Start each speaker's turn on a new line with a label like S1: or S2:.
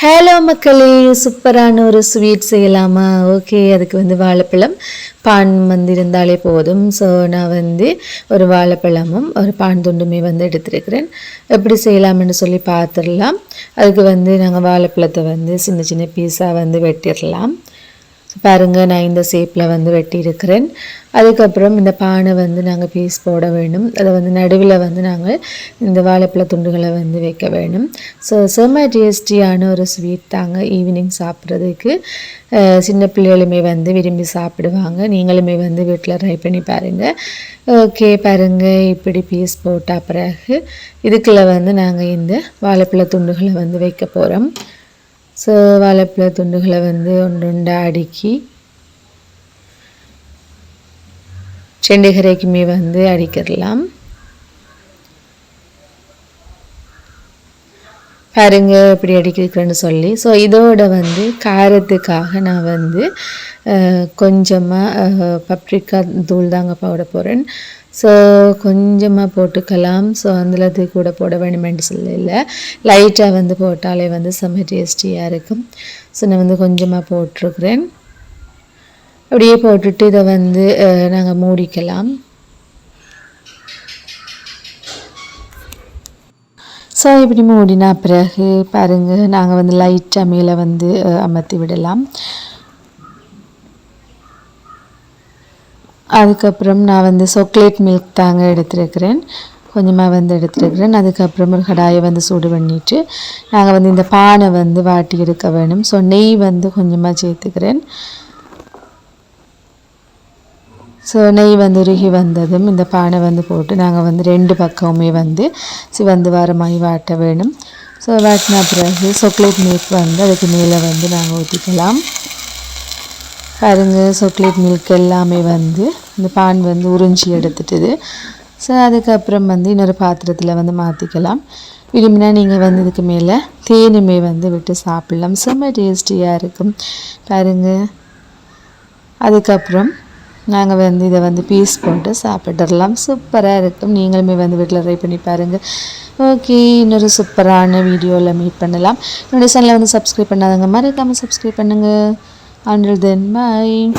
S1: Hello மக்களே, சூப்பரான ஒரு ஸ்வீட் செய்யலாமா? ஓகே, அதுக்கு வாழைப்பழம் பான் இருந்தாலே போதும். ஸோ நான் ஒரு வாழைப்பழமும் ஒரு பான் துண்டுமே எடுத்துருக்கிறேன். எப்படி செய்யலாம்னு சொல்லி பார்த்துடலாம். அதுக்கு நாங்கள் வாழைப்பழத்தை சின்ன சின்ன பீஸாக வெட்டிடலாம். பாருங்கள், நான் இந்த ஷேப்பில் வெட்டியிருக்கிறேன். அதுக்கப்புறம் இந்த பானை நாங்கள் பீஸ் போட வேணும். அதை நடுவில் நாங்கள் இந்த வாழைப்பழ துண்டுகளை வைக்க வேணும். ஸோ செம்ம டேஸ்டியான ஒரு ஸ்வீட் தாங்க. ஈவினிங் சாப்பிட்றதுக்கு சின்ன பிள்ளைகளுமே விரும்பி சாப்பிடுவாங்க. நீங்களுமே வீட்டில் ட்ரை பண்ணி பாருங்கள். ஓகே, பாருங்கள், இப்படி பீஸ் போட்ட பிறகு இதுக்குள்ளே நாங்கள் இந்த வாழைப்பழ துண்டுகளை வைக்க போகிறோம். ஸோ வாழைப்பழ துண்டுகளை ஒன்று அடுக்கி செண்டுகரைக்குமே அடிக்கிடலாம். பாருங்க இப்படி அடிக்கிறேன்னு சொல்லி. ஸோ இதோட காரத்துக்காக நான் கொஞ்சமாக பப்ரிக்கா தூள் தாங்க போட போகிறேன். ஸோ கொஞ்சமாக போட்டுக்கலாம். ஸோ அதில் கூட போட வேணுமென்று சொல்லலை, லைட்டாக போட்டாலே செம்ம டேஸ்டியாக இருக்கும். ஸோ நான் கொஞ்சமாக போட்டிருக்கிறேன். அப்படியே போட்டுட்டு இதை நாங்கள் மூடிக்கலாம். ஸோ இப்படி மூடினா பிறகு பாருங்கள், நாங்கள் லைட்டாக மேலே அமர்த்தி விடலாம். அதுக்கப்புறம் நான் சாக்லேட் மில்க் தாங்க எடுத்துருக்கிறேன். கொஞ்சமாக எடுத்துருக்கிறேன். அதுக்கப்புறம் ஒரு கடாயை சூடு பண்ணிவிட்டு நாங்கள் இந்த பானை வாட்டி எடுக்க வேணும். ஸோ நெய் கொஞ்சமாக சேர்த்துக்கிறேன். ஸோ நெய் உருகி வந்ததும் இந்த பானை போட்டு நாங்கள் ரெண்டு பக்கமுமே சிவந்து வாரமாகி வாட்ட வேணும். ஸோ வாட்டினா பிறகு சாக்லேட் மில்க் அதுக்கு மேலே நாங்கள் ஊற்றிக்கலாம். பாருங்கள், சாக்லேட் மில்க் எல்லாமே இந்த பான் உறிஞ்சி எடுத்துட்டுது. ஸோ அதுக்கப்புறம் இன்னொரு பாத்திரத்தில் மாற்றிக்கலாம். விரும்பினா நீங்கள் இதுக்கு மேலே தேனுமே விட்டு சாப்பிட்லாம். செம்ம டேஸ்டியாக இருக்கும். பாருங்கள், அதுக்கப்புறம் நாங்கள் இதை பீஸ் போட்டு சாப்பிட்டுடலாம். சூப்பராக இருக்கும். நீங்களுமே வீட்டில் ட்ரை பண்ணி பாருங்கள். ஓகே, இன்னொரு சூப்பரான வீடியோவில் மீட் பண்ணலாம். என்னுடைய சேனலை சப்ஸ்கிரைப் பண்ணாதவங்க மறக்காமல் சப்ஸ்கிரைப் பண்ணுங்கள். Until then, bye.